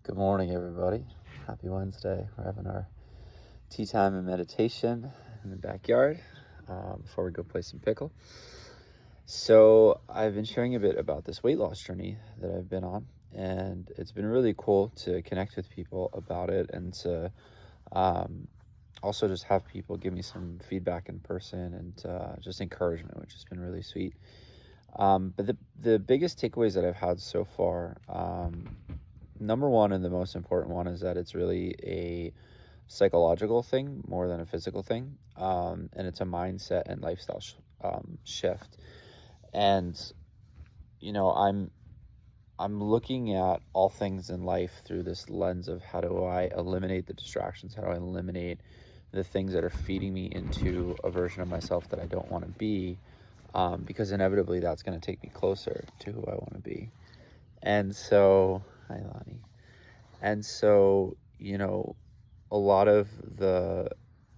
Good morning, everybody. Happy Wednesday. We're having our tea time and meditation in the backyard before we go play some pickle. So I've been sharing a bit about this weight loss journey that I've been on, and it's been really cool to connect with people about it and to also just have people give me some feedback in person and just encouragement, which has been really sweet. But the biggest takeaways that I've had so far, number one and the most important one is that it's really a psychological thing more than a physical thing, and it's a mindset and lifestyle shift. And I'm looking at all things in life through this lens of how do I eliminate the distractions? How do I eliminate the things that are feeding me into a version of myself that I don't want to be? Because inevitably that's going to take me closer to who I want to be. And so, hi Lonnie. And so, a lot of the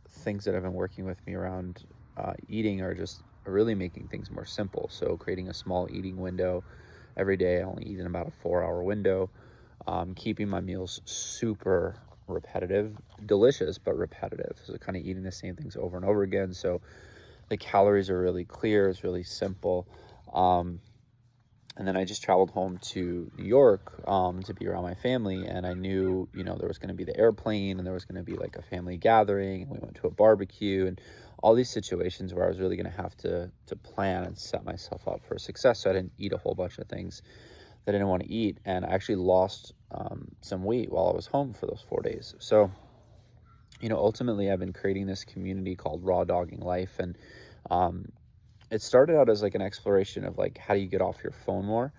things that have been working with me around eating are just really making things more simple. So creating a small eating window every day. I only eat in about a 4-hour window. Keeping my meals super repetitive, delicious, but repetitive. So kind of eating the same things over and over again. So the calories are really clear. It's really simple. And then I just traveled home to New York to be around my family, and I knew, there was going to be the airplane, and there was going to be like a family gathering, and we went to a barbecue, and all these situations where I was really going to have to plan and set myself up for success. So I didn't eat a whole bunch of things that I didn't want to eat, and I actually lost some weight while I was home for those 4 days. So, ultimately, I've been creating this community called Raw Dogging Life, and it started out as like an exploration of like, how do you get off your phone more,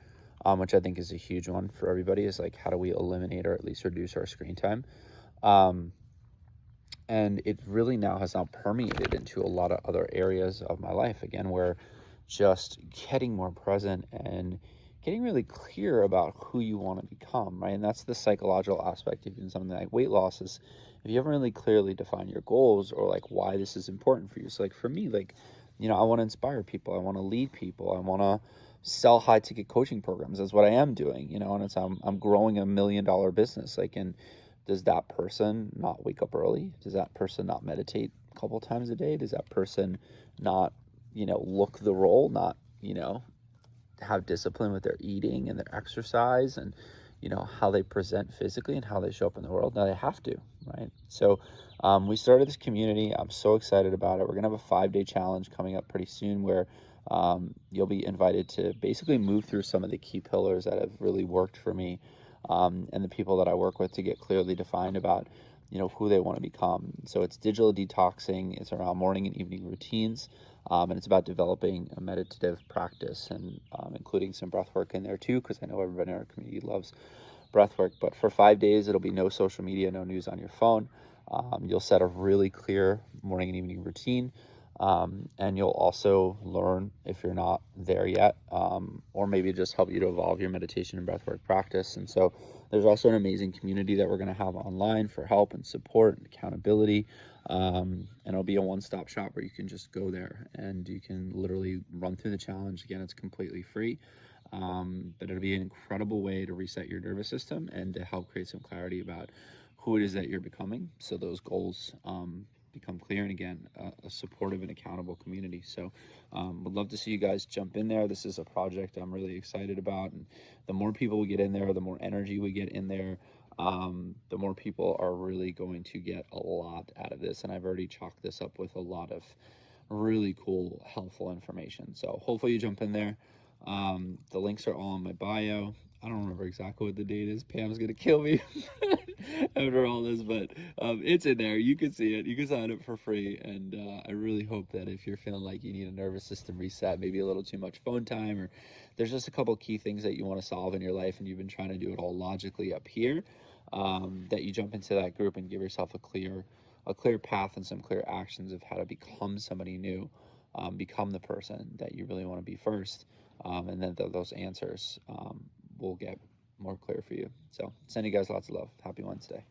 which I think is a huge one for everybody, is like, how do we eliminate or at least reduce our screen time? And it really now has permeated into a lot of other areas of my life, again, where just getting more present and getting really clear about who you want to become, right? And that's the psychological aspect of even something like weight loss, is if you haven't really clearly defined your goals or like why this is important for you. So like for me, like, I want to inspire people. I want to lead people. I want to sell high ticket coaching programs. That's what I am doing, and I'm growing $1 million business. Like, and does that person not wake up early? Does that person not meditate a couple times a day? Does that person not, look the role, not, have discipline with their eating and their exercise and, how they present physically and how they show up in the world? Now they have to, right? So we started this community. I'm so excited about it. We're going to have a 5-day challenge coming up pretty soon where you'll be invited to basically move through some of the key pillars that have really worked for me, and the people that I work with, to get clearly defined about, who they want to become. So it's digital detoxing. It's around morning and evening routines. And it's about developing a meditative practice and including some breath work in there too, because I know everybody in our community loves breath work. But for 5 days, it'll be no social media, no news on your phone. You'll set a really clear morning and evening routine. And you'll also learn, if you're not there yet, or maybe just help you to evolve your meditation and breathwork practice. And so there's also an amazing community that we're going to have online for help and support and accountability. And it'll be a one-stop shop where you can just go there and you can literally run through the challenge. Again, it's completely free. But it'll be an incredible way to reset your nervous system and to help create some clarity about who it is that you're becoming, so those goals become clear, and again, a supportive and accountable community. So would love to see you guys jump in there. This is a project I'm really excited about, and the more people we get in there, the more energy we get in there, the more people are really going to get a lot out of this. And I've already chalked this up with a lot of really cool, helpful information. So hopefully you jump in there. The links are all in my bio. I don't remember exactly what the date is. Pam's gonna kill me after all this, but it's in there. You can see it. You can sign up for free, and I really hope that if you're feeling like you need a nervous system reset, maybe a little too much phone time, or there's just a couple key things that you want to solve in your life, and you've been trying to do it all logically up here, that you jump into that group and give yourself a clear path and some clear actions of how to become somebody new, become the person that you really want to be first, and then those answers will get more clear for you. So send you guys lots of love. Happy Wednesday.